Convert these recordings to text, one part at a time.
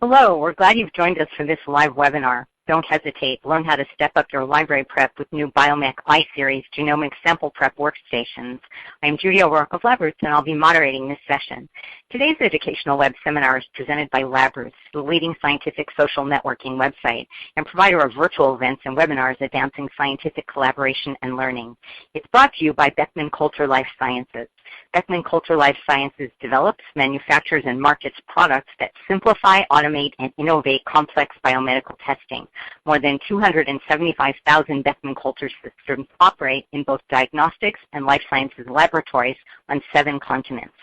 Hello, we're glad you've joined us for this live webinar. Don't hesitate. Learn how to step up your library prep with new Biomek iSeries Genomic Sample Prep Workstations. I'm Judy O'Rourke of LabRoots, and I'll be moderating this session. Today's educational web seminar is presented by LabRoots, the leading scientific social networking website and provider of virtual events and webinars advancing scientific collaboration and learning. It's brought to you by Beckman Coulter Life Sciences. Beckman Coulter Life Sciences develops, manufactures, and markets products that simplify, automate, and innovate complex biomedical testing. More than 275,000 Beckman Coulter systems operate in both diagnostics and life sciences laboratories on 7 continents.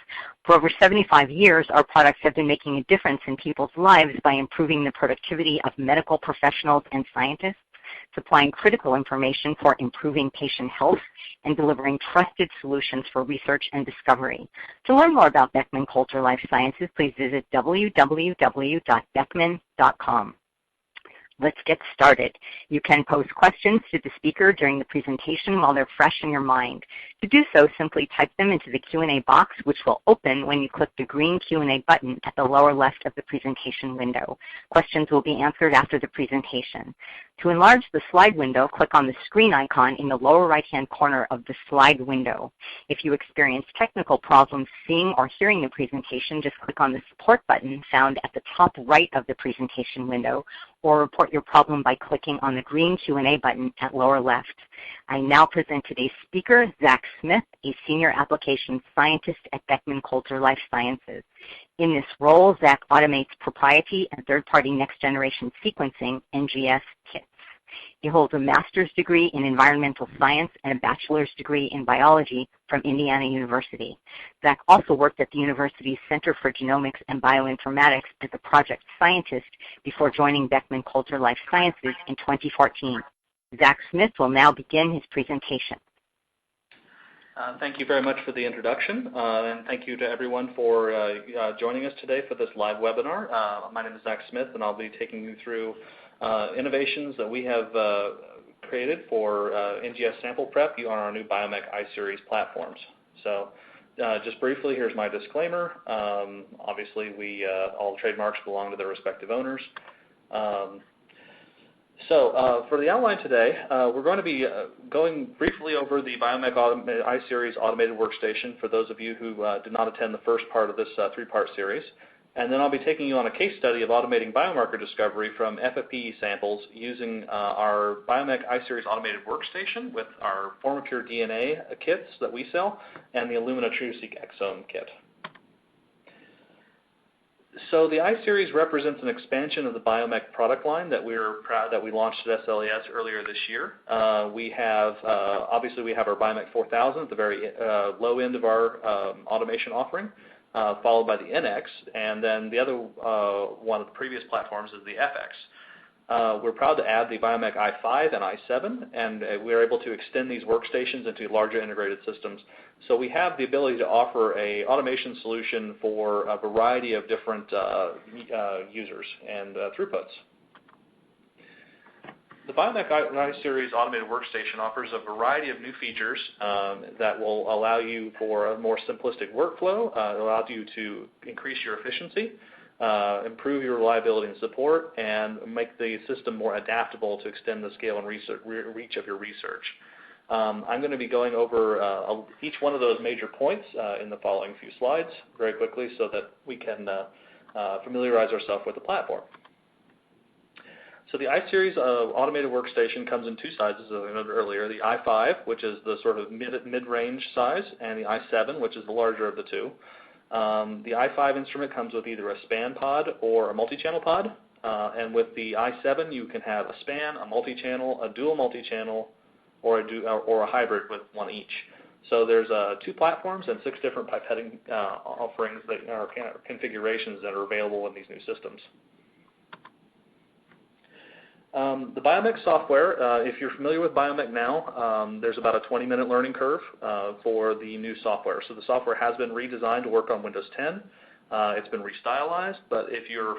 For over 75 years, our products have been making a difference in people's lives by improving the productivity of medical professionals and scientists, supplying critical information for improving patient health, and delivering trusted solutions for research and discovery. To learn more about Beckman Coulter Life Sciences, please visit www.beckman.com. Let's get started. You can pose questions to the speaker during the presentation while they're fresh in your mind. To do so, simply type them into the Q&A box, which will open when you click the green Q&A button at the lower left of the presentation window. Questions will be answered after the presentation. To enlarge the slide window, click on the screen icon in the lower right-hand corner of the slide window. If you experience technical problems seeing or hearing the presentation, just click on the support button found at the top right of the presentation window, or report your problem by clicking on the green Q&A button at lower left. I now present today's speaker, Zach Smith, a Senior Applications Scientist at Beckman Coulter Life Sciences. In this role, Zach automates proprietary and third-party next-generation sequencing, NGS, kits. He holds a master's degree in environmental science and a bachelor's degree in biology from Indiana University. Zach also worked at the university's Center for Genomics and Bioinformatics as a project scientist before joining Beckman Coulter Life Sciences in 2014. Zach Smith will now begin his presentation. Thank you very much for the introduction, and thank you to everyone for joining us today for this live webinar. My name is Zach Smith, and I'll be taking you through innovations that we have created for NGS sample prep on our new Biomek iSeries platforms. So just briefly, here's my disclaimer. Obviously, all trademarks belong to their respective owners. For the outline today, we're going to be going briefly over the Biomek iSeries Automated Workstation for those of you who did not attend the first part of this 3-part series. And then I'll be taking you on a case study of automating biomarker discovery from FFPE samples using our Biomek iSeries Automated Workstation with our Formapure DNA kits that we sell and the Illumina TruSeq exome kit. So the iSeries represents an expansion of the Biomek product line that we're proud that we launched at SLAS earlier this year. Obviously we have our Biomek 4000 at the very low end of our automation offering, followed by the NX, and then the other one of the previous platforms is the FX. We're proud to add the Biomek i5 and i7, and we're able to extend these workstations into larger integrated systems. So we have the ability to offer an automation solution for a variety of different users and throughputs. The Biomek iSeries Automated Workstation offers a variety of new features that will allow you for a more simplistic workflow. It allows you to increase your efficiency, improve your reliability and support, and make the system more adaptable to extend the scale and reach of your research. I'm going to be going over each one of those major points in the following few slides very quickly so that we can familiarize ourselves with the platform. So the iSeries Automated Workstation comes in 2 sizes, as I noted earlier, the i5, which is the sort of mid-range size, and the i7, which is the larger of the 2. The i5 instrument comes with either a span pod or a multi-channel pod, and with the i7 you can have a span, a multi-channel, a dual multi-channel, or a hybrid with one each. So there's 2 platforms and 6 different pipetting offerings that are configurations that are available in these new systems. The Biomek software, if you're familiar with Biomek now, there's about a 20-minute learning curve for the new software. So the software has been redesigned to work on Windows 10. It's been restylized, but if you're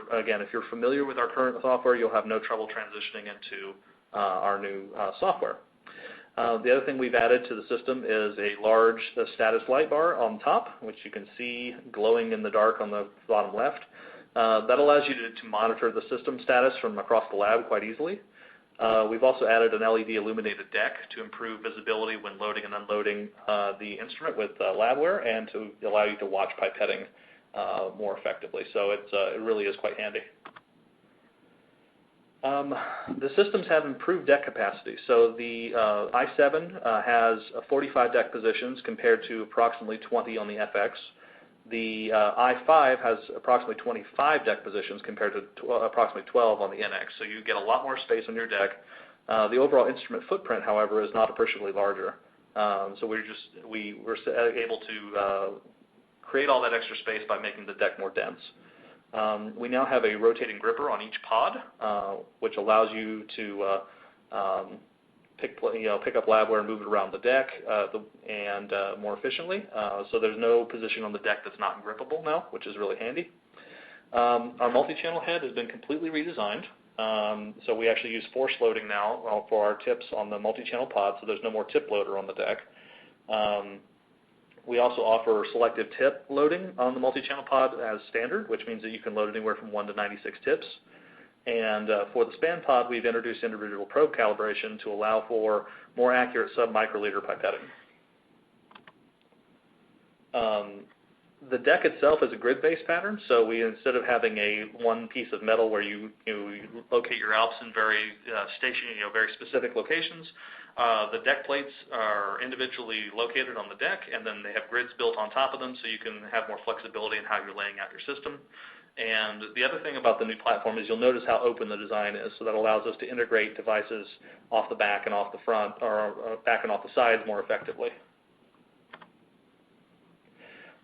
familiar with our current software, you'll have no trouble transitioning into our new software. The other thing we've added to the system is a large status light bar on top, which you can see glowing in the dark on the bottom left. That allows you to monitor the system status from across the lab quite easily. We've also added an LED illuminated deck to improve visibility when loading and unloading the instrument with labware and to allow you to watch pipetting more effectively. So it really is quite handy. The systems have improved deck capacity. So the i7 has 45 deck positions compared to approximately 20 on the FX. The i5 has approximately 25 deck positions compared to approximately 12 on the NX. So you get a lot more space on your deck. The overall instrument footprint, however, is not appreciably larger. So we were able to create all that extra space by making the deck more dense. We now have a rotating gripper on each pod, which allows you to pick up labware and move it around the deck and more efficiently. So there's no position on the deck that's not grippable now, which is really handy. Our multi-channel head has been completely redesigned. So we actually use force loading now for our tips on the multi-channel pod, so there's no more tip loader on the deck. We also offer selective tip loading on the multi-channel pod as standard, which means that you can load anywhere from 1 to 96 tips. And for the span pod, we've introduced individual probe calibration to allow for more accurate sub-microliter pipetting. The deck itself is a grid-based pattern, so we, instead of having one piece of metal where you locate your ALPS in very specific locations, the deck plates are individually located on the deck, and then they have grids built on top of them, so you can have more flexibility in how you're laying out your system. And the other thing about the new platform is you'll notice how open the design is, so that allows us to integrate devices off the back and off the front, or back and off the sides more effectively.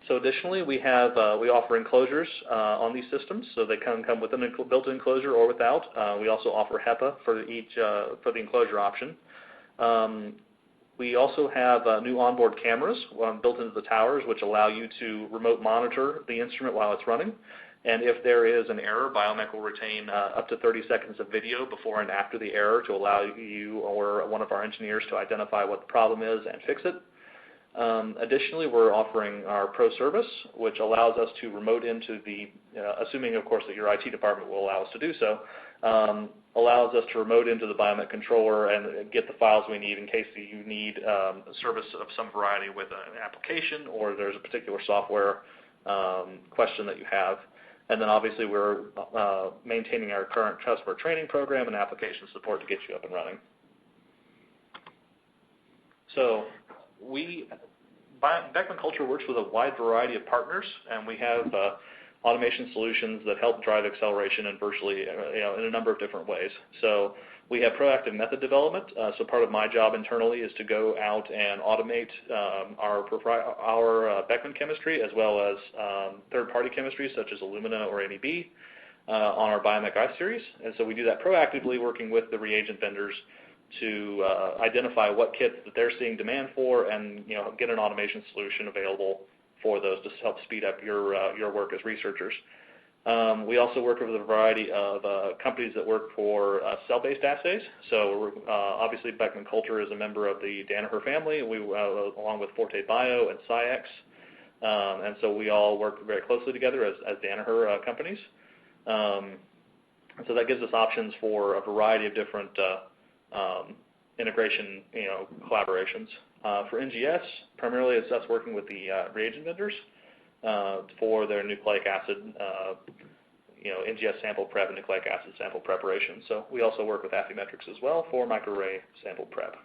So additionally, we offer enclosures on these systems, so they can come with a built-in enclosure or without. We also offer HEPA for the enclosure option. We also have new onboard cameras built into the towers, which allow you to remote monitor the instrument while it's running. And if there is an error, Biomek will retain up to 30 seconds of video before and after the error to allow you or one of our engineers to identify what the problem is and fix it. Additionally, we're offering our Pro Service, which allows us to remote into assuming of course that your IT department will allow us to do so, allows us to remote into the Biomek controller and get the files we need in case you need service of some variety with an application or there's a particular software question that you have. And then obviously we're maintaining our current customer training program and application support to get you up and running. So Beckman Culture works with a wide variety of partners, and we have automation solutions that help drive acceleration in virtually in a number of different ways. So we have proactive method development. So part of my job internally is to go out and automate our Beckman chemistry as well as third-party chemistry such as Illumina or NEB on our Biomek I-Series. And so we do that proactively, working with the reagent vendors to identify what kits that they're seeing demand for, and get an automation solution available for those to help speed up your work as researchers. We also work with a variety of companies that work for cell-based assays. So obviously Beckman Culture is a member of the Danaher family, along with Forte Bio and SciEx. And so we all work very closely together as Danaher companies. So that gives us options for a variety of different integration collaborations. For NGS, primarily it's us working with the reagent vendors for their nucleic acid, NGS sample prep and nucleic acid sample preparation. So we also work with Affymetrix as well for microarray sample prep.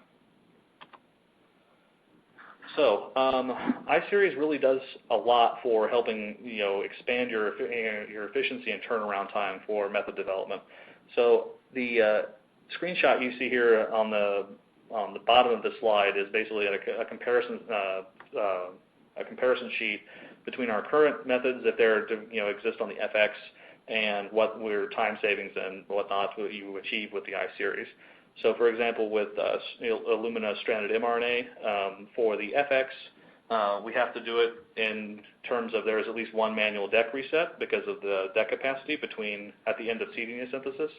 So I-Series really does a lot for helping expand your efficiency and turnaround time for method development. So the screenshot you see here on the bottom of the slide is basically a comparison sheet between our current methods, if they exist on the FX, and what we're time savings and whatnot you achieve with the I-Series. So for example, with Illumina stranded mRNA for the FX, we have to do it in terms of there's at least one manual deck reset because of the deck capacity at the end of cDNA synthesis.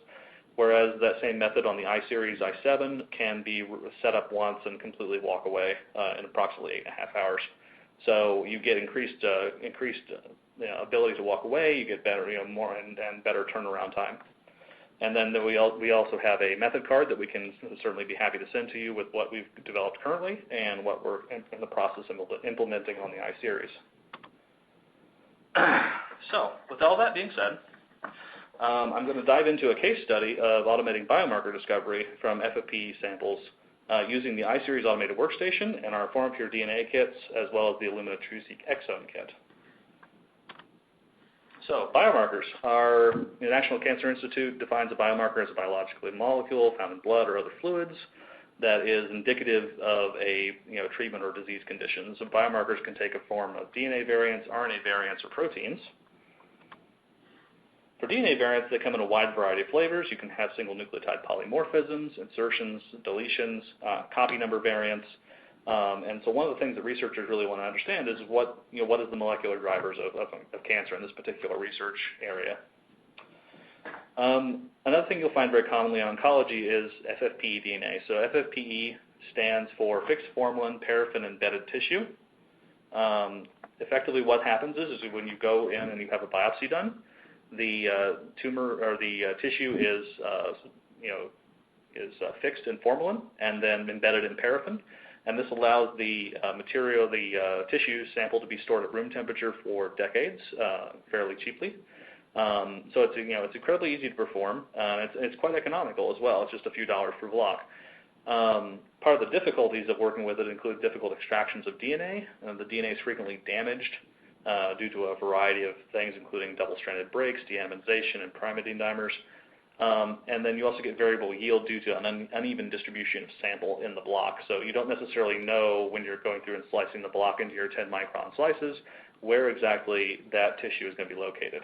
Whereas that same method on the I-Series I7 can be set up once and completely walk away in approximately 8.5 hours. So you get increased ability to walk away. You get better, more and better turnaround time. And then we also have a method card that we can certainly be happy to send to you with what we've developed currently and what we're in the process of implementing on the iSeries. So with all that being said, I'm going to dive into a case study of automating biomarker discovery from FFPE samples using the iSeries Automated Workstation and our Pure DNA kits, as well as the Illumina TruSeq exome kit. So biomarkers are, the National Cancer Institute defines a biomarker as a biological molecule found in blood or other fluids that is indicative of a treatment or disease condition. So biomarkers can take a form of DNA variants, RNA variants, or proteins. For DNA variants, they come in a wide variety of flavors. You can have single nucleotide polymorphisms, insertions, deletions, copy number variants. And so one of the things that researchers really want to understand is what is the molecular drivers of cancer in this particular research area. Another thing you'll find very commonly in oncology is FFPE DNA. So FFPE stands for fixed formalin paraffin embedded tissue. Effectively what happens is when you go in and you have a biopsy done, the tumor or the tissue is fixed in formalin and then embedded in paraffin. And this allows the tissue sample to be stored at room temperature for decades, fairly cheaply. So it's incredibly easy to perform. It's quite economical as well. It's just a few dollars per block. Part of the difficulties of working with it include difficult extractions of DNA. The DNA is frequently damaged due to a variety of things, including double-stranded breaks, deaminization, and pyrimidine dimers. And then you also get variable yield due to an uneven distribution of sample in the block. So you don't necessarily know when you're going through and slicing the block into your 10-micron slices where exactly that tissue is going to be located.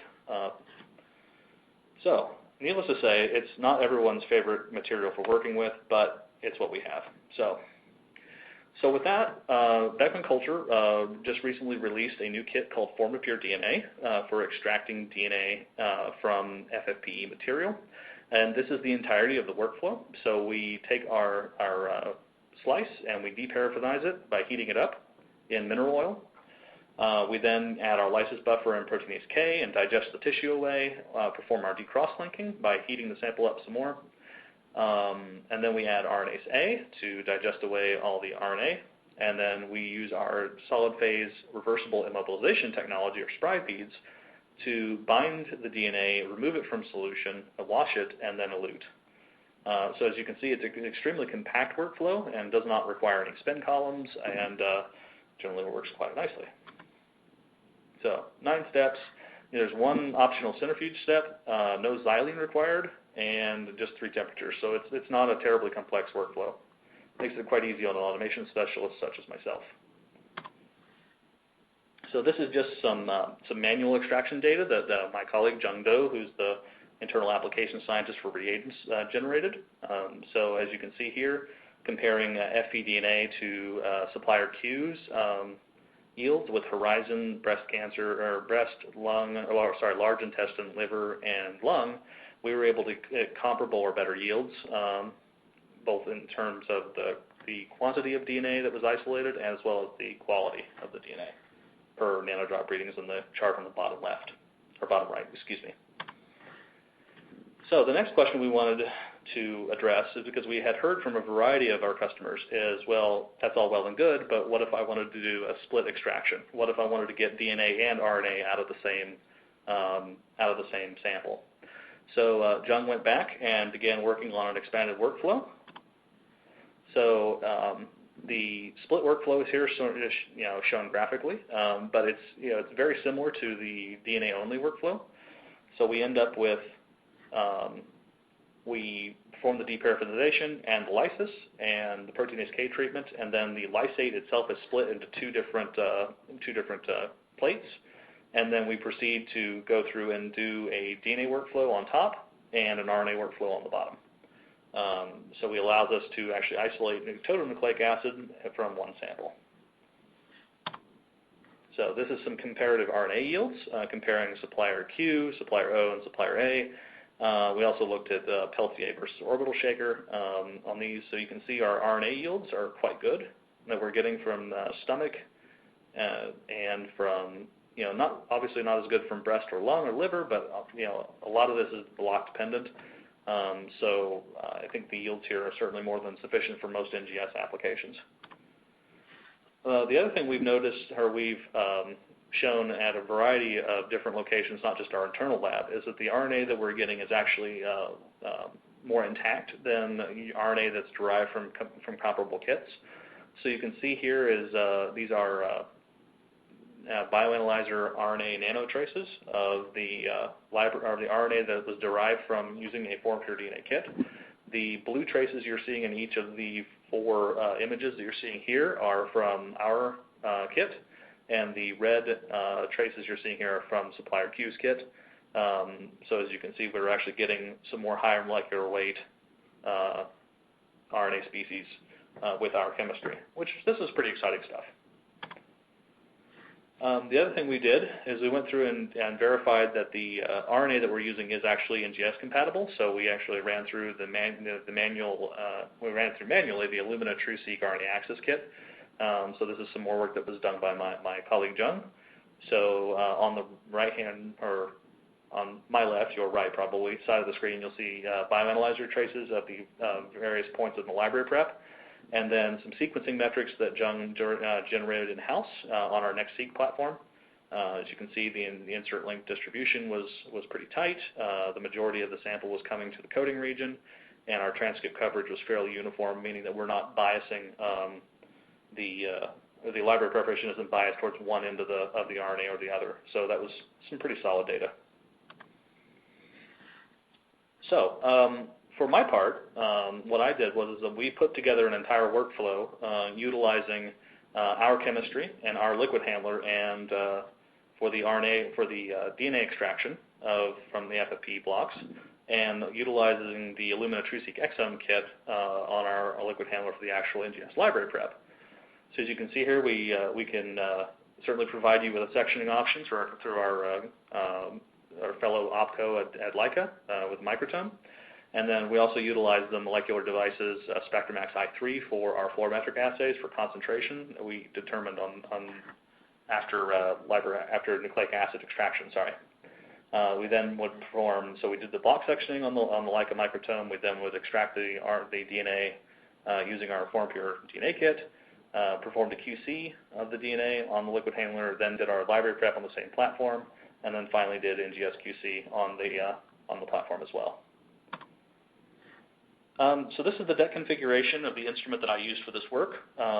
So needless to say, it's not everyone's favorite material for working with, but it's what we have. So with that, Beckman Coulter just recently released a new kit called Pure DNA for extracting DNA from FFPE material. And this is the entirety of the workflow. So we take our slice and we deparaffinize it by heating it up in mineral oil. We then add our lysis buffer and proteinase K and digest the tissue away, perform our decross-linking by heating the sample up some more. And then we add RNase A to digest away all the RNA. And then we use our solid phase reversible immobilization technology, or SPRY beads, to bind the DNA, remove it from solution, wash it, and then elute. So as you can see, it's an extremely compact workflow and does not require any spin columns, and generally works quite nicely. So 9 steps. There's one optional centrifuge step, no xylene required, and just 3 temperatures. So it's not a terribly complex workflow. Makes it quite easy on an automation specialist such as myself. So this is just some manual extraction data that my colleague Jung Do, who's the internal application scientist for reagents, generated. So as you can see here, comparing FPDNA to supplier Q's yields with Horizon, breast cancer, or large intestine, liver, and lung, we were able to get comparable or better yields, both in terms of the quantity of DNA that was isolated as well as the quality of the DNA per nanodrop readings in the chart on the bottom left, or bottom right, excuse me. So the next question we wanted to address is, because we had heard from a variety of our customers, is, well, that's all well and good, but what if I wanted to do a split extraction? What if I wanted to get DNA and RNA out of the same sample? So Jung went back and began working on an expanded workflow. So the split workflow is here shown graphically, but it's very similar to the DNA-only workflow. So we end up with we perform the deparaffinization and the lysis and the proteinase K treatment, and then the lysate itself is split into two different plates. And then we proceed to go through and do a DNA workflow on top and an RNA workflow on the bottom. So it allows us to actually isolate total nucleic acid from one sample. So this is some comparative RNA yields, comparing supplier Q, supplier O, and supplier A. We also looked at Peltier versus orbital shaker on these. So you can see our RNA yields are quite good that we're getting from stomach, and from, not obviously not as good from breast or lung or liver, but a lot of this is block dependent. So I think the yields here are certainly more than sufficient for most NGS applications. The other thing we've noticed, or we've shown at a variety of different locations, not just our internal lab, is that the RNA that we're getting is actually more intact than the RNA that's derived from comparable kits. So you can see here is these are bioanalyzer RNA nano traces of the RNA that was derived from using a form-pure DNA kit. The blue traces you're seeing in each of the 4 images that you're seeing here are from our kit, and the red traces you're seeing here are from supplier Q's kit. So as you can see, we're actually getting some more higher molecular weight RNA species with our chemistry, which this is pretty exciting stuff. The other thing we did is we went through and verified that the RNA that we're using is actually NGS compatible. So we actually ran through manually the Illumina TrueSeq RNA Access Kit. So this is some more work that was done by my colleague Jung. So on the right hand, or on my left, your right probably, side of the screen, you'll see bioanalyzer traces at the various points in the library prep, and then some sequencing metrics that Jung generated in-house on our NextSeq platform. As you can see, the insert link distribution was pretty tight. The majority of the sample was coming to the coding region, and our transcript coverage was fairly uniform, meaning that we're not biasing the library preparation isn't biased towards one end of the RNA or the other. So that was some pretty solid data. So for my part, what I did was that we put together an entire workflow utilizing our chemistry and our liquid handler, and for the DNA extraction from the FFPE blocks, and utilizing the Illumina TrueSeq exome kit on our liquid handler for the actual NGS library prep. So as you can see here, we can certainly provide you with a sectioning option through our fellow OPCO at Leica with Microtome. And then we also utilize the molecular devices SpectraMax i3 for our fluorometric assays for concentration. We determined after nucleic acid extraction. We then would perform. So we did the block sectioning on the Leica Microtome. We then would extract the DNA using our form-pure DNA kit. Performed a QC of the DNA on the liquid handler. Then did our library prep on the same platform, and then finally did NGS QC on the platform as well. So this is the deck configuration of the instrument that I used for this work.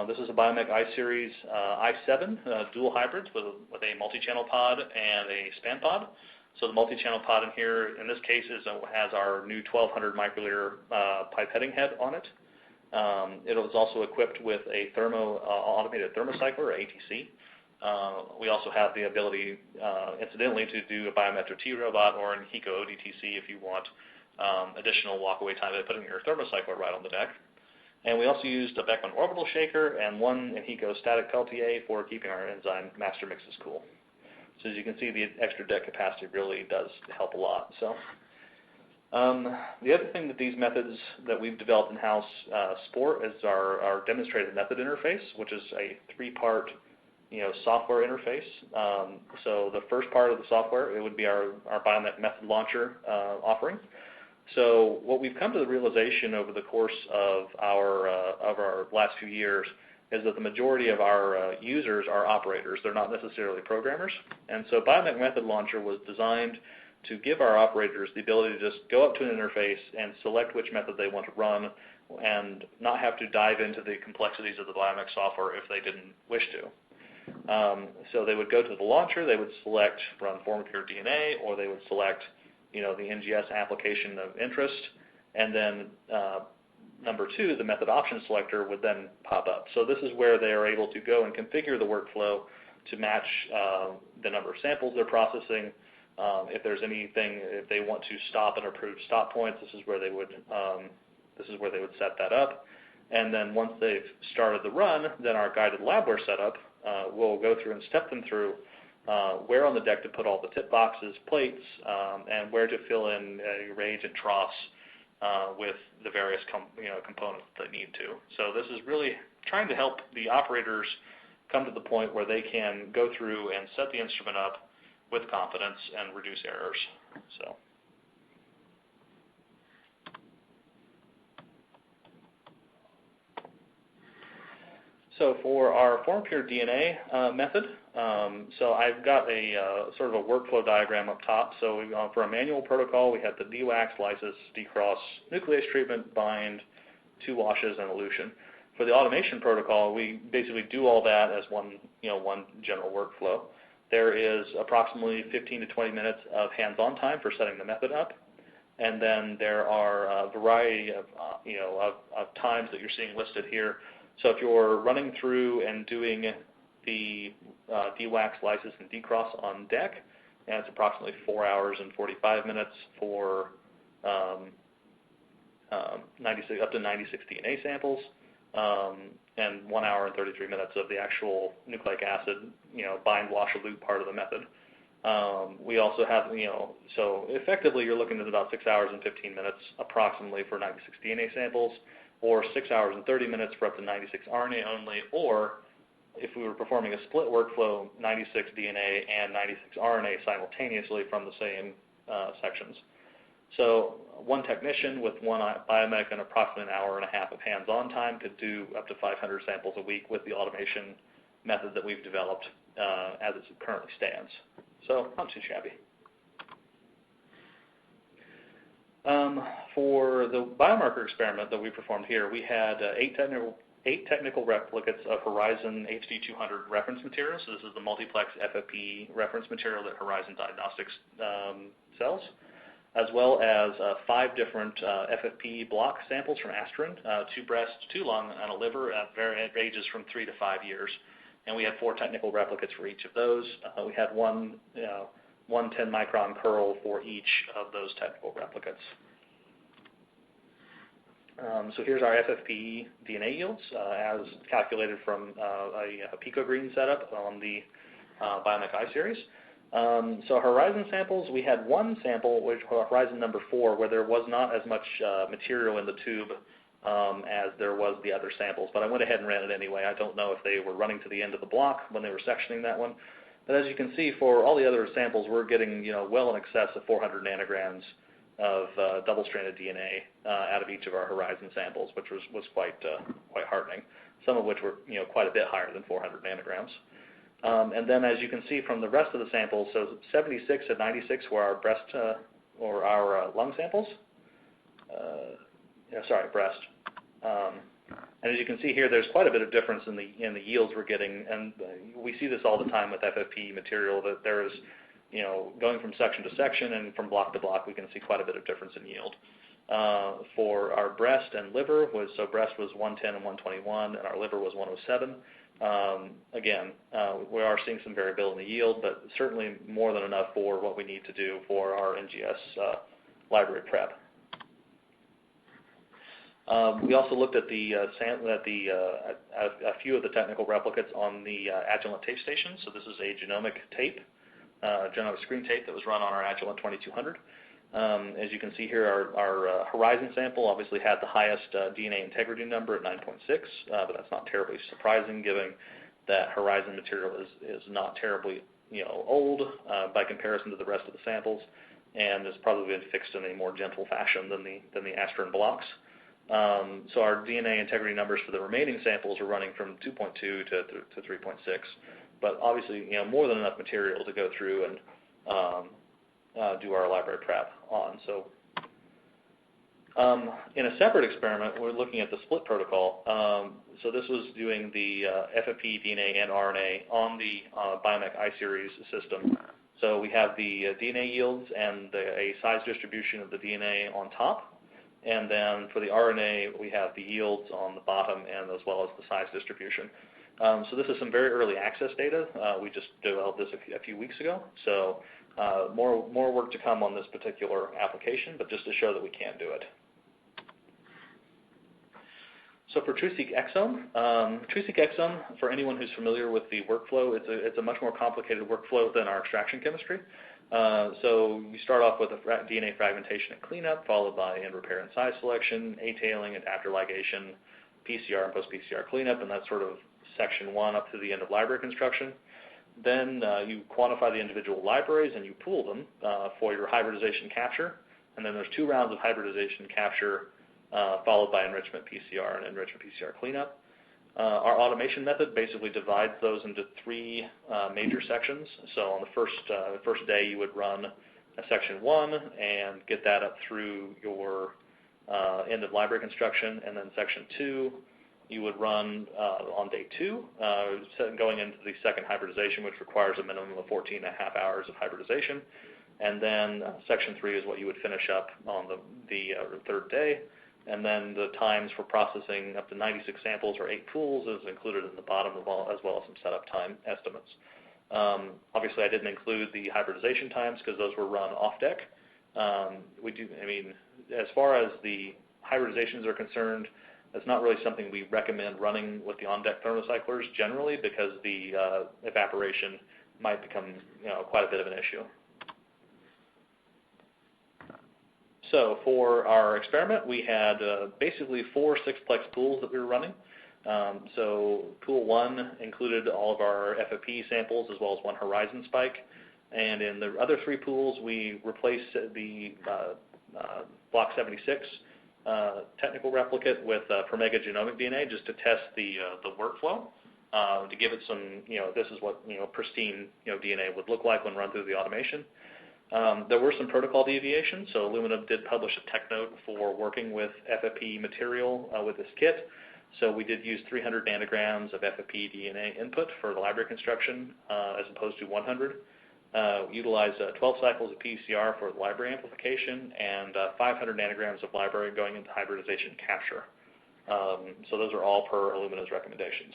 This is a Biomek iSeries i7 dual hybrids with a multi-channel pod and a span pod. So the multi-channel pod in here, in this case, has our new 1200 microliter pipetting head on it. It was also equipped with a automated thermocycler, or ATC. We also have the ability, incidentally, to do a biometric T-robot or an HECO ODTC if you want additional walk-away time by putting your thermocycler right on the deck. And we also used a Beckman orbital shaker and one HECO static Peltier for keeping our enzyme master mixes cool. So as you can see, the extra deck capacity really does help a lot. So the other thing that these methods that we've developed in-house sport is our demonstrated method interface, which is a 3-part software interface. So the first part of the software, it would be our Biomek Method Launcher offering. So what we've come to the realization over the course of our last few years is that the majority of our users are operators. They're not necessarily programmers. And so Biomek Method Launcher was designed to give our operators the ability to just go up to an interface and select which method they want to run and not have to dive into the complexities of the Biomek software if they didn't wish to. So they would go to the launcher, they would select run form-pure DNA, or they would select the NGS application of interest, and then number 2, the method option selector would then pop up. So this is where they are able to go and configure the workflow to match the number of samples they're processing. If there's anything, if they want to stop an approved stop point, this is where they would set that up. And then once they've started the run, then our guided labware setup will go through and step them through where on the deck to put all the tip boxes, plates, and where to fill in reagent troughs with the various components they need to. So this is really trying to help the operators come to the point where they can go through and set the instrument up with confidence and reduce errors. So for our form-pure DNA method, so I've got a sort of a workflow diagram up top. So for a manual protocol, we have the dewax, lysis, decross, nuclease treatment, bind, 2 washes, and elution. For the automation protocol, we basically do all that as one general workflow. There is approximately 15 to 20 minutes of hands-on time for setting the method up, and then there are a variety of times that you're seeing listed here. So if you're running through and doing the dewax, lysis, and decross on deck, and it's approximately 4 hours and 45 minutes for 96, up to 96 DNA samples, and 1 hour and 33 minutes of the actual nucleic acid, bind, wash, elute part of the method. We also have, so effectively you're looking at about 6 hours and 15 minutes approximately for 96 DNA samples, or 6 hours and 30 minutes for up to 96 RNA only, or if we were performing a split workflow, 96 DNA and 96 RNA simultaneously from the same sections. So one technician with one Biomek and approximately an hour and a half of hands-on time could do up to 500 samples a week with the automation method that we've developed as it currently stands. So not too shabby. For the biomarker experiment that we performed here, we had 8 technical replicates of Horizon HD200 reference material. So this is the multiplex FFPE reference material that Horizon Diagnostics sells, as well as 5 different FFPE block samples from Aspirin, 2 breast, 2 lung, and a liver at varying ages from 3 to 5 years. And we had 4 technical replicates for each of those. We had one 10-micron curl for each of those technical replicates. So here's our FFPE DNA yields as calculated from a picogreen setup on the Biomek iSeries. So Horizon samples, we had one sample, which was Horizon number 4, where there was not as much material in the tube as there was the other samples. But I went ahead and ran it anyway. I don't know if they were running to the end of the block when they were sectioning that one. But as you can see, for all the other samples, we're getting well in excess of 400 nanograms of double-stranded DNA out of each of our Horizon samples, which was quite heartening. Some of which were quite a bit higher than 400 nanograms. And then, as you can see from the rest of the samples, so 76 and 96 were our breast or our lung samples. Breast. And as you can see here, there's quite a bit of difference in the yields we're getting, and we see this all the time with FFPE material, that there is, going from section to section and from block to block, we can see quite a bit of difference in yield. For our breast and liver, breast was 110 and 121, and our liver was 107. Again, we are seeing some variability in the yield, but certainly more than enough for what we need to do for our NGS library prep. We also looked at a few of the technical replicates on the Agilent tape station. So this is a genomic tape, genomic screen tape that was run on our Agilent 2200. As you can see here, our Horizon sample obviously had the highest DNA integrity number at 9.6, but that's not terribly surprising given that Horizon material is not terribly old by comparison to the rest of the samples, and has probably been fixed in a more gentle fashion than the Aspirin blocks. So our DNA integrity numbers for the remaining samples are running from 2.2 to 3.6, but obviously more than enough material to go through and do our library prep on. So in a separate experiment, we're looking at the split protocol. So this was doing the FFPE DNA and RNA on the Biomek iSeries system. So we have the DNA yields and a size distribution of the DNA on top. And then for the RNA, we have the yields on the bottom and as well as the size distribution. So this is some very early access data. We just developed this a few weeks ago. So more work to come on this particular application, but just to show that we can do it. So for TruSeq exome, TruSeq exome, for anyone who's familiar with the workflow, it's a much more complicated workflow than our extraction chemistry. So you start off with a DNA fragmentation and cleanup, followed by end repair and size selection, A-tailing, adapter ligation, PCR and post-PCR cleanup, and that sort of section 1 up to the end of library construction. Then you quantify the individual libraries and you pool them for your hybridization capture. And then there's 2 rounds of hybridization capture followed by enrichment PCR and enrichment PCR cleanup. Our automation method basically divides those into 3 major sections. So on the first day you would run a section 1 and get that up through your end of library construction, and then section 2 you would run on day 2, going into the second hybridization, which requires a minimum of 14.5 hours of hybridization. And then section 3 is what you would finish up on the 3rd day. And then the times for processing up to 96 samples or 8 pools is included in the bottom as well as some setup time estimates. Obviously, I didn't include the hybridization times because those were run off deck. As far as the hybridizations are concerned, that's not really something we recommend running with the on-deck thermocyclers generally, because the evaporation might become quite a bit of an issue. So for our experiment, we had basically 4 6-plex pools that we were running. So pool 1 included all of our FFPE samples as well as 1 horizon spike. And in the other 3 pools, we replaced the block 76 technical replicate with per mega genomic DNA just to test the workflow, to give it some, this is what pristine DNA would look like when run through the automation. There were some protocol deviations, so Illumina did publish a tech note for working with FFPE material with this kit. So we did use 300 nanograms of FFPE DNA input for the library construction as opposed to 100. Utilized 12 cycles of PCR for the library amplification and 500 nanograms of library going into hybridization capture. So those are all per Illumina's recommendations.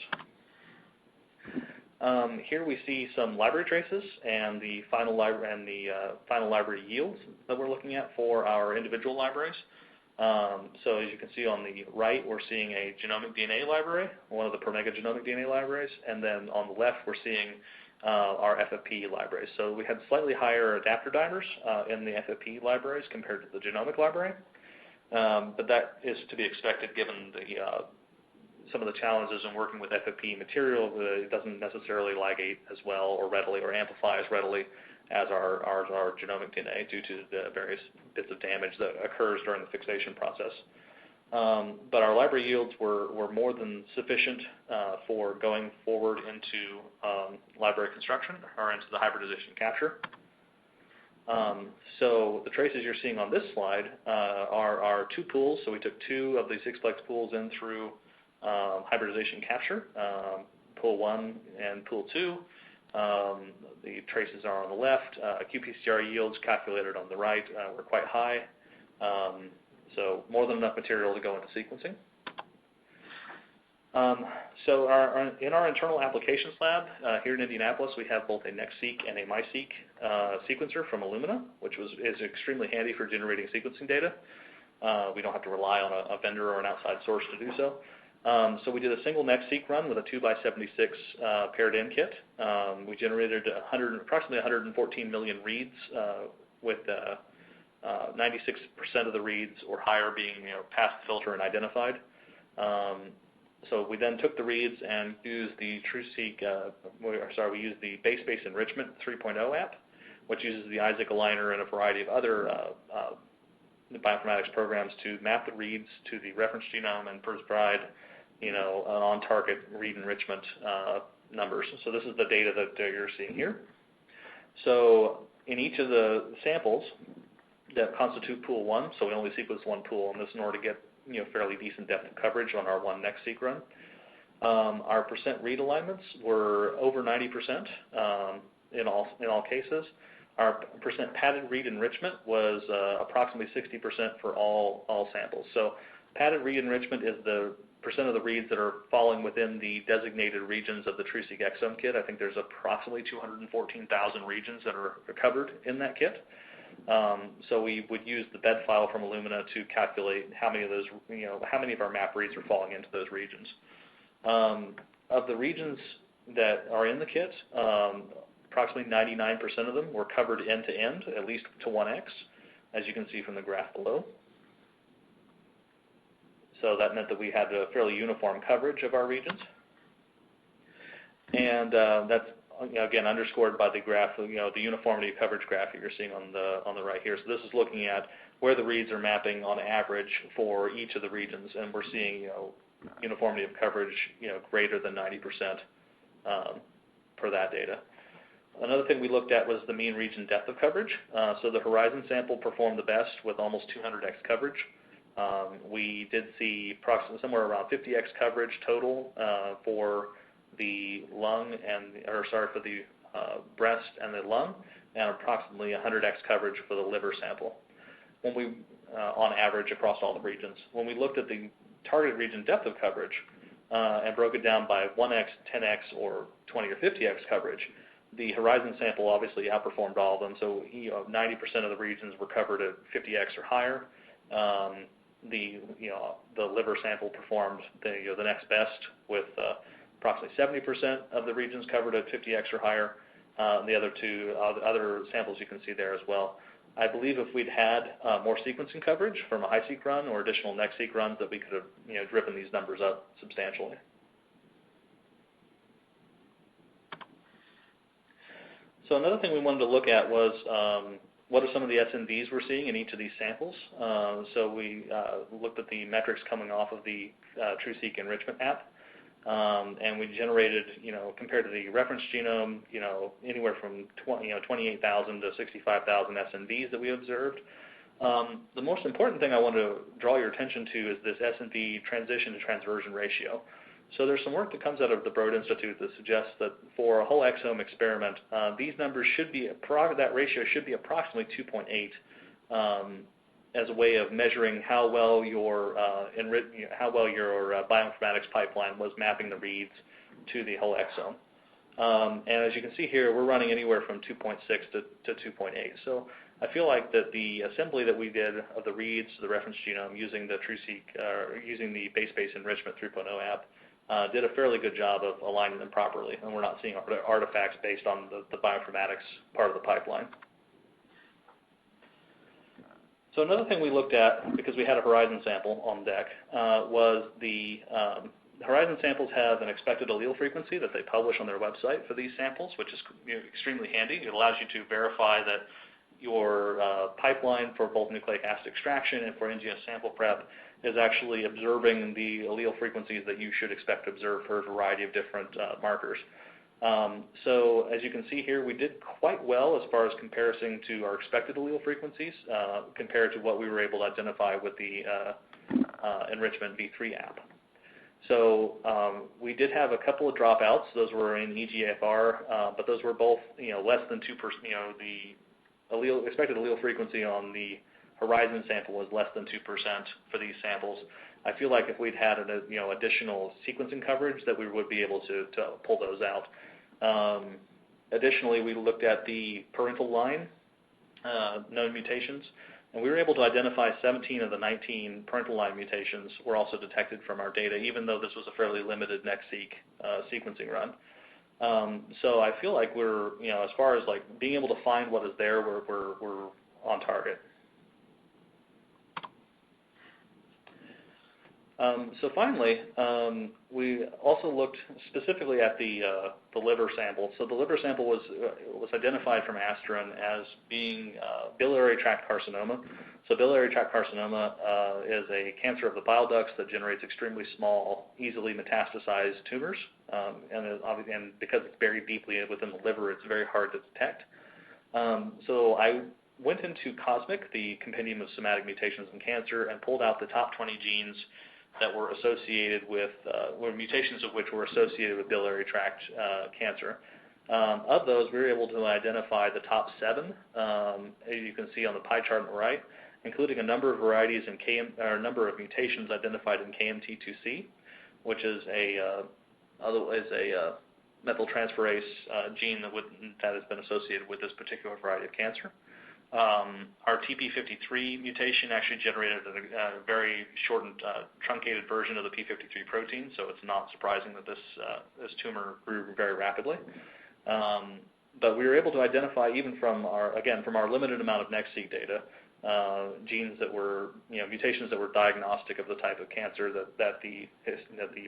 Here we see some library traces and the final library yields that we're looking at for our individual libraries. So as you can see on the right, we're seeing a genomic DNA library, one of the per mega genomic DNA libraries, and then on the left we're seeing our FFPE libraries. So we had slightly higher adapter dimers in the FFPE libraries compared to the genomic library, but that is to be expected given some of the challenges in working with FFPE material. It doesn't necessarily ligate as well or readily or amplify as readily as our genomic DNA due to the various bits of damage that occurs during the fixation process. But our library yields were more than sufficient for going forward into library construction or into the hybridization capture. So the traces you're seeing on this slide are 2 pools. So we took 2 of the 6-plex pools in through hybridization capture, pool 1 and pool 2. The traces are on the left. qPCR yields calculated on the right were quite high. So more than enough material to go into sequencing. So in our internal applications lab here in Indianapolis, we have both a NextSeq and a MySeq sequencer from Illumina, which is extremely handy for generating sequencing data. We don't have to rely on a vendor or an outside source to do so. So we did a single NextSeq run with a 2x76 paired in kit. We generated approximately 114 million reads with 96% of the reads or higher being past the filter and identified. So we then took the reads and used the we used the base enrichment 3.0 app, which uses the Isaac aligner and a variety of other bioinformatics programs to map the reads to the reference genome and provide an on-target read enrichment numbers. So this is the data that you're seeing here. So in each of the samples that constitute pool 1, so we only sequenced 1 pool on this in order to get fairly decent depth of coverage on our 1 NextSeq run. Our percent read alignments were over 90% in all cases. Our percent padded read enrichment was approximately 60% for all samples. So padded read enrichment is the percent of the reads that are falling within the designated regions of the TruSeq exome kit. I think there's approximately 214,000 regions that are covered in that kit. So we would use the bed file from Illumina to calculate how many of those, how many of our map reads are falling into those regions. Of the regions that are in the kit, approximately 99% of them were covered end to end, at least to 1x, as you can see from the graph below. So that meant that we had a fairly uniform coverage of our regions. And that's again underscored by the graph, the uniformity of coverage graph that you're seeing on the right here. So this is looking at where the reads are mapping on average for each of the regions, and we're seeing uniformity of coverage greater than 90% for that data. Another thing we looked at was the mean region depth of coverage. So the horizon sample performed the best with almost 200x coverage. We did see approximately somewhere around 50x coverage total for the for the breast and the lung, and approximately 100x coverage for the liver sample. When we, on average across all the regions, when we looked at the targeted region depth of coverage and broke it down by 1x, 10x, or 20 or 50x coverage, the horizon sample obviously outperformed all of them. So 90% of the regions were covered at 50x or higher. The liver sample performed the next best with approximately 70% of the regions covered at 50x or higher. The other samples you can see there as well. I believe if we'd had more sequencing coverage from a HiSeq run or additional NextSeq runs, that we could have driven these numbers up substantially. So another thing we wanted to look at was what are some of the SNPs we're seeing in each of these samples. So we looked at the metrics coming off of the TruSeq enrichment app, and we generated, compared to the reference genome, anywhere from 28,000 to 65,000 SNPs that we observed. The most important thing I want to draw your attention to is this SNP transition to transversion ratio. So there's some work that comes out of the Broad Institute that suggests that for a whole exome experiment, these numbers should be, that ratio should be approximately 2.8 as a way of measuring how well your bioinformatics pipeline was mapping the reads to the whole exome. And as you can see here, we're running anywhere from 2.6 to 2.8. So I feel like that the assembly that we did of the reads to the reference genome using the TruSeq, using the base enrichment 3.0 app, did a fairly good job of aligning them properly, and we're not seeing artifacts based on the bioinformatics part of the pipeline. So another thing we looked at, because we had a horizon sample on deck, was the horizon samples have an expected allele frequency that they publish on their website for these samples, which is extremely handy. It allows you to verify that your pipeline for both nucleic acid extraction and for NGS sample prep is actually observing the allele frequencies that you should expect to observe for a variety of different markers. So as you can see here, we did quite well as far as comparison to our expected allele frequencies compared to what we were able to identify with the Enrichment v3 app. So we did have a couple of dropouts. Those were in EGFR, but those were both less than 2%. The expected allele frequency on the horizon sample was less than 2% for these samples. I feel like if we'd had additional sequencing coverage, that we would be able to pull those out. Additionally, we looked at the parental line known mutations, and we were able to identify 17 of the 19 parental line mutations were also detected from our data, even though this was a fairly limited NextSeq sequencing run. So I feel like we're, as far as like being able to find what is there, we're on target. So finally, we also looked specifically at the liver sample. So the liver sample was identified from Asterin as being biliary tract carcinoma. So biliary tract carcinoma is a cancer of the bile ducts that generates extremely small, easily metastasized tumors, and because it's buried deeply within the liver, it's very hard to detect. So I went into COSMIC, the Compendium of Somatic Mutations in Cancer, and pulled out the top 20 genes that were associated with, mutations of which were associated with biliary tract cancer. Of those, we were able to identify the top 7, as you can see on the pie chart on the right, including a number of varieties a number of mutations identified in KMT2C, which is a methyltransferase gene that has been associated with this particular variety of cancer. Our TP53 mutation actually generated a very shortened, truncated version of the P53 protein, so it's not surprising that this tumor grew very rapidly. But we were able to identify, even from our limited amount of NextSeq data, genes that were, mutations that were diagnostic of the type of cancer that the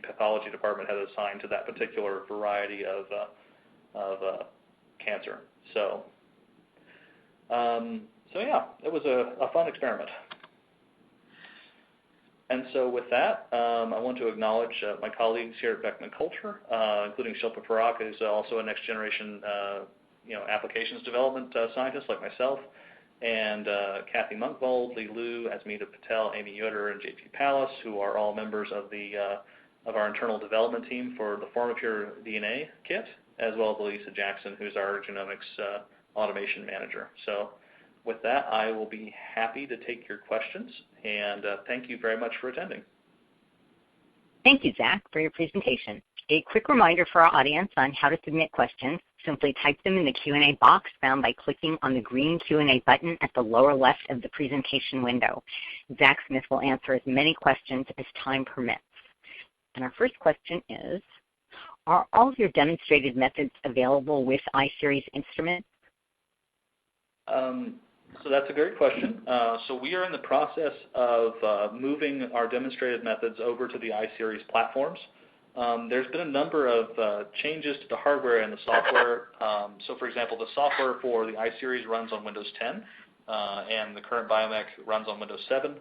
pathology department had assigned to that particular variety of cancer. So yeah, it was a fun experiment. And so with that, I want to acknowledge my colleagues here at Beckman Culture, including Shilpa Parak, who's also a next generation applications development scientist like myself, and Kathy Monkvold, Lee Liu, Asmita Patel, Amy Yoder, and JP Pallas, who are all members of our internal development team for the FormaPure DNA kit, as well as Lisa Jackson, who's our genomics automation manager. So with that, I will be happy to take your questions, and thank you very much for attending. Thank you, Zach, for your presentation. A quick reminder for our audience on how to submit questions. Simply type them in the Q&A box found by clicking on the green Q&A button at the lower left of the presentation window. Zach Smith will answer as many questions as time permits. And our first question is, are all of your demonstrated methods available with iSeries instruments? So that's a great question. So we are in the process of moving our demonstrated methods over to the iSeries platforms. There's been a number of changes to the hardware and the software. So for example, the software for the iSeries runs on Windows 10, and the current Biomek runs on Windows 7.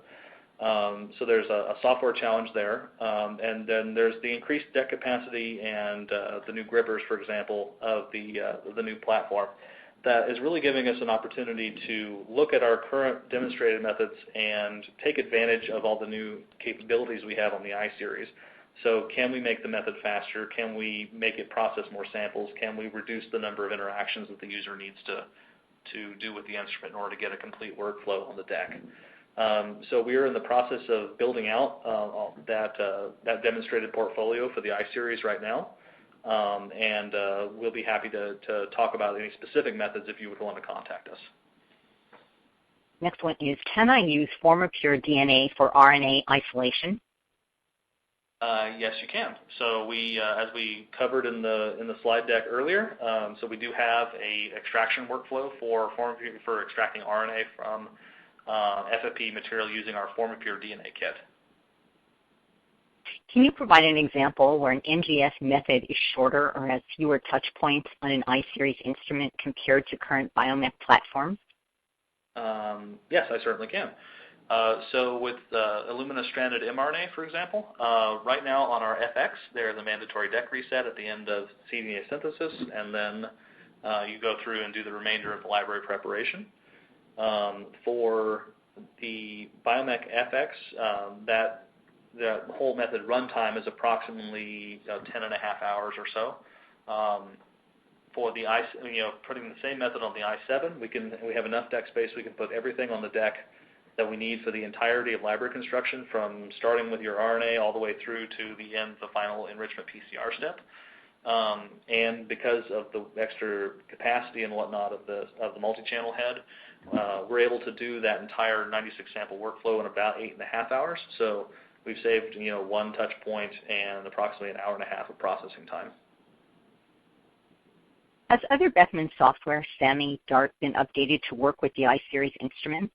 So there's a software challenge there. And then there's the increased deck capacity and the new grippers, for example, of the new platform. That is really giving us an opportunity to look at our current demonstrated methods and take advantage of all the new capabilities we have on the iSeries. So can we make the method faster? Can we make it process more samples? Can we reduce the number of interactions that the user needs to do with the instrument in order to get a complete workflow on the deck? So we are in the process of building out that demonstrated portfolio for the iSeries right now. And we'll be happy to talk about any specific methods if you would want to contact us. Next one is, can I use FormaPure DNA for RNA isolation? Yes, you can. So we, as we covered in the slide deck earlier, so we do have a extraction workflow for FormaPure for extracting RNA from FFPE material using our FormaPure DNA kit. Can you provide an example where an NGS method is shorter or has fewer touch points on an iSeries instrument compared to current Biomek platforms? Yes, I certainly can. So with Illumina stranded mRNA, for example, right now on our FX, there's a mandatory deck reset at the end of cDNA synthesis, and then you go through and do the remainder of the library preparation. For the Biomek FX, the whole method runtime is approximately 10.5 hours or so. For the putting the same method on the i7, we have enough deck space. We can put everything on the deck that we need for the entirety of library construction, from starting with your RNA all the way through to the end, the final enrichment PCR step. And because of the extra capacity and whatnot of the multi-channel head, we're able to do that entire 96 sample workflow in about 8.5 hours. So we've saved one touch point and approximately an hour and a half of processing time. Has other Beckman software, SAMI, DART, been updated to work with the iSeries instruments?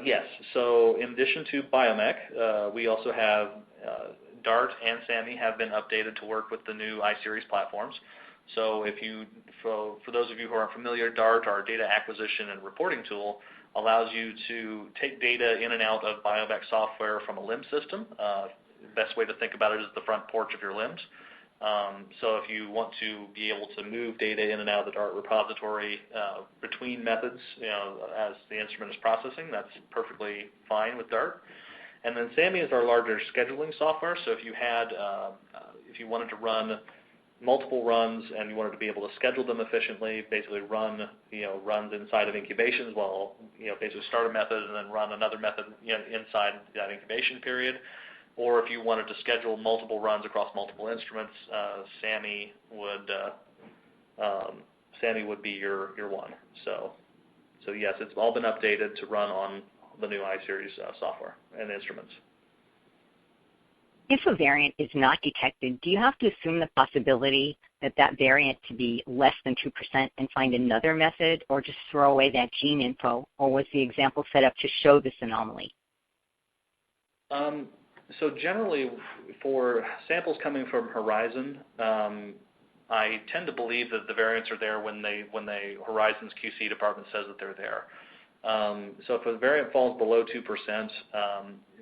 Yes. So in addition to Biomek, we also have DART and SAMI have been updated to work with the new iSeries platforms. So for those of you who aren't familiar, DART, our data acquisition and reporting tool, allows you to take data in and out of Biomek software from a LIMS system. The best way to think about it is the front porch of your LIMS. So if you want to be able to move data in and out of the DART repository between methods, as the instrument is processing, that's perfectly fine with DART. And then SAMI is our larger scheduling software. So if you wanted to run multiple runs and you wanted to be able to schedule them efficiently, basically run runs inside of incubations, basically start a method and then run another method inside that incubation period. Or if you wanted to schedule multiple runs across multiple instruments, SAMI would be your one. So yes, it's all been updated to run on the new iSeries software and instruments. If a variant is not detected, do you have to assume the possibility that that variant to be less than 2% and find another method, or just throw away that gene info, or was the example set up to show this anomaly? So generally, for samples coming from Horizon, I tend to believe that the variants are there when Horizon's QC department says that they're there. So if a variant falls below 2%,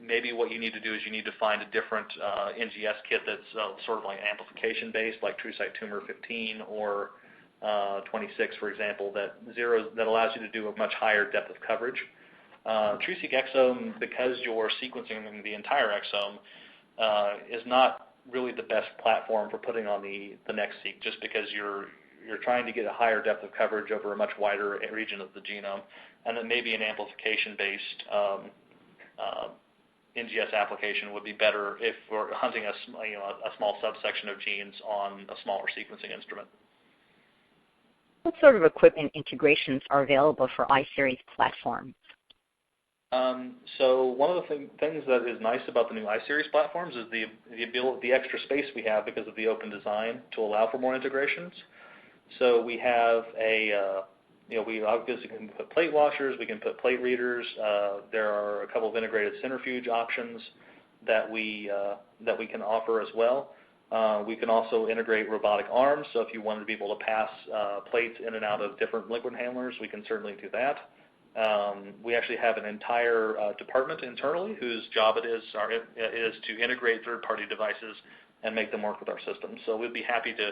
maybe what you need to do is you need to find a different NGS kit that's sort of like amplification-based, like TrueSight Tumor 15 or 26, for example, that allows you to do a much higher depth of coverage. TrueSeq exome, because you're sequencing the entire exome, is not really the best platform for putting on the NextSeq, just because you're trying to get a higher depth of coverage over a much wider region of the genome, and then maybe an amplification-based NGS application would be better if we're hunting a small subsection of genes on a smaller sequencing instrument. What sort of equipment integrations are available for iSeries platforms? So one of the things that is nice about the new iSeries platforms is the extra space we have because of the open design to allow for more integrations. So we have we obviously can put plate washers, we can put plate readers. There are a couple of integrated centrifuge options that we can offer as well. We can also integrate robotic arms. So if you wanted to be able to pass plates in and out of different liquid handlers, we can certainly do that. We actually have an entire department internally whose job it is to integrate third-party devices and make them work with our system. So we'd be happy to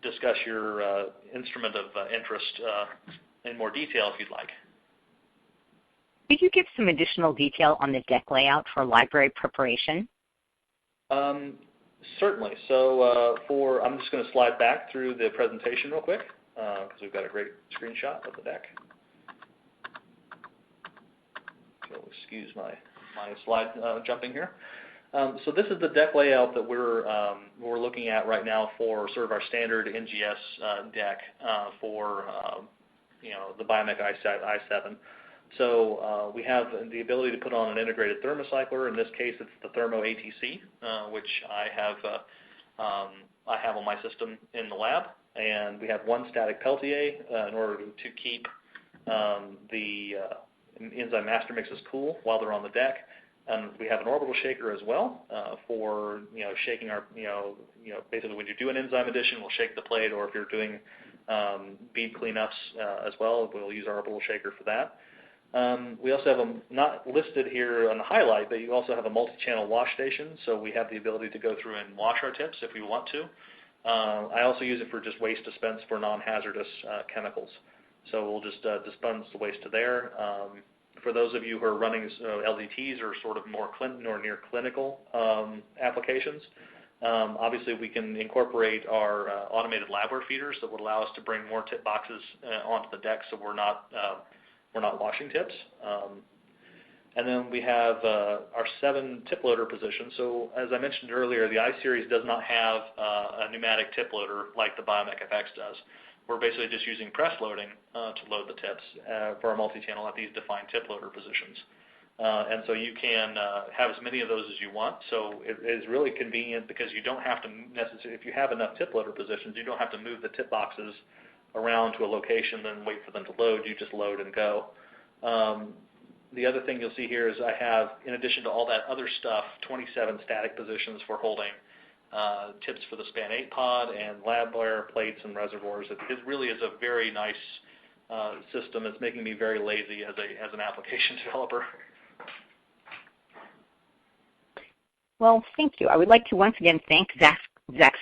discuss your instrument of interest in more detail if you'd like. Could you give some additional detail on the deck layout for library preparation? Certainly. So I'm just going to slide back through the presentation real quick because we've got a great screenshot of the deck. So excuse my slide jumping here. So this is the deck layout that we're looking at right now for sort of our standard NGS deck for the Biomek i7. So we have the ability to put on an integrated thermocycler. In this case, it's the Thermo ATC, which I have on my system in the lab, and we have one static Peltier in order to keep the enzyme master mixes cool while they're on the deck. And we have an orbital shaker as well for shaking our basically when you do an enzyme addition, we'll shake the plate, or if you're doing bead cleanups as well, we'll use our orbital shaker for that. We also have not listed here on the highlight, but you also have a multi-channel wash station, so we have the ability to go through and wash our tips if we want to. I also use it for just waste dispense for non-hazardous chemicals. So we'll just dispense the waste to there. For those of you who are running LDTs or sort of more near clinical applications, obviously we can incorporate our automated labware feeders that would allow us to bring more tip boxes onto the deck, so we're not washing tips. And then we have our 7 tip loader positions. So as I mentioned earlier, the iSeries does not have a pneumatic tip loader like the Biomek FX does. We're basically just using press loading to load the tips for our multi-channel at these defined tip loader positions. And so you can have as many of those as you want. So it is really convenient because you don't have to necessarily, if you have enough tip loader positions, you don't have to move the tip boxes around to a location then wait for them to load. You just load and go. The other thing you'll see here is I have, in addition to all that other stuff, 27 static positions for holding tips for the Span 8 pod and labware plates and reservoirs. It really is a very nice system. It's making me very lazy as an application developer. Well, thank you. I would like to once again thank Zach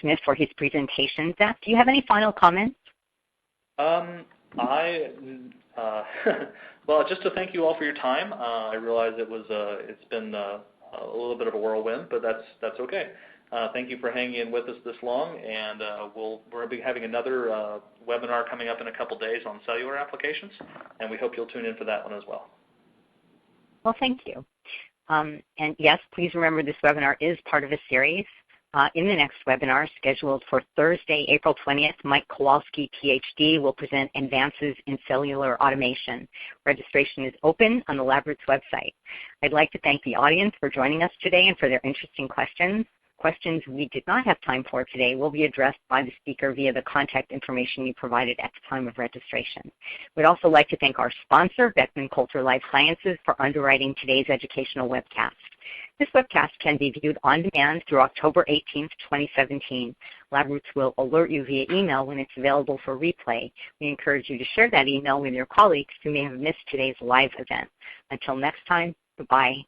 Smith for his presentation. Zach, do you have any final comments? Well, just to thank you all for your time. I realize it's been a little bit of a whirlwind, but that's okay. Thank you for hanging in with us this long, and we'll be having another webinar coming up in a couple days on cellular applications, and we hope you'll tune in for that one as well. Well, thank you. And yes, please remember this webinar is part of a series. In the next webinar, scheduled for Thursday, April 20th, Mike Kowalski, PhD, will present Advances in Cellular Automation. Registration is open on the LabRoots website. I'd like to thank the audience for joining us today and for their interesting questions. Questions we did not have time for today will be addressed by the speaker via the contact information you provided at the time of registration. We'd also like to thank our sponsor, Beckman Coulter Life Sciences, for underwriting today's educational webcast. This webcast can be viewed on demand through October 18th, 2017. LabRoots will alert you via email when it's available for replay. We encourage you to share that email with your colleagues who may have missed today's live event. Until next time, goodbye.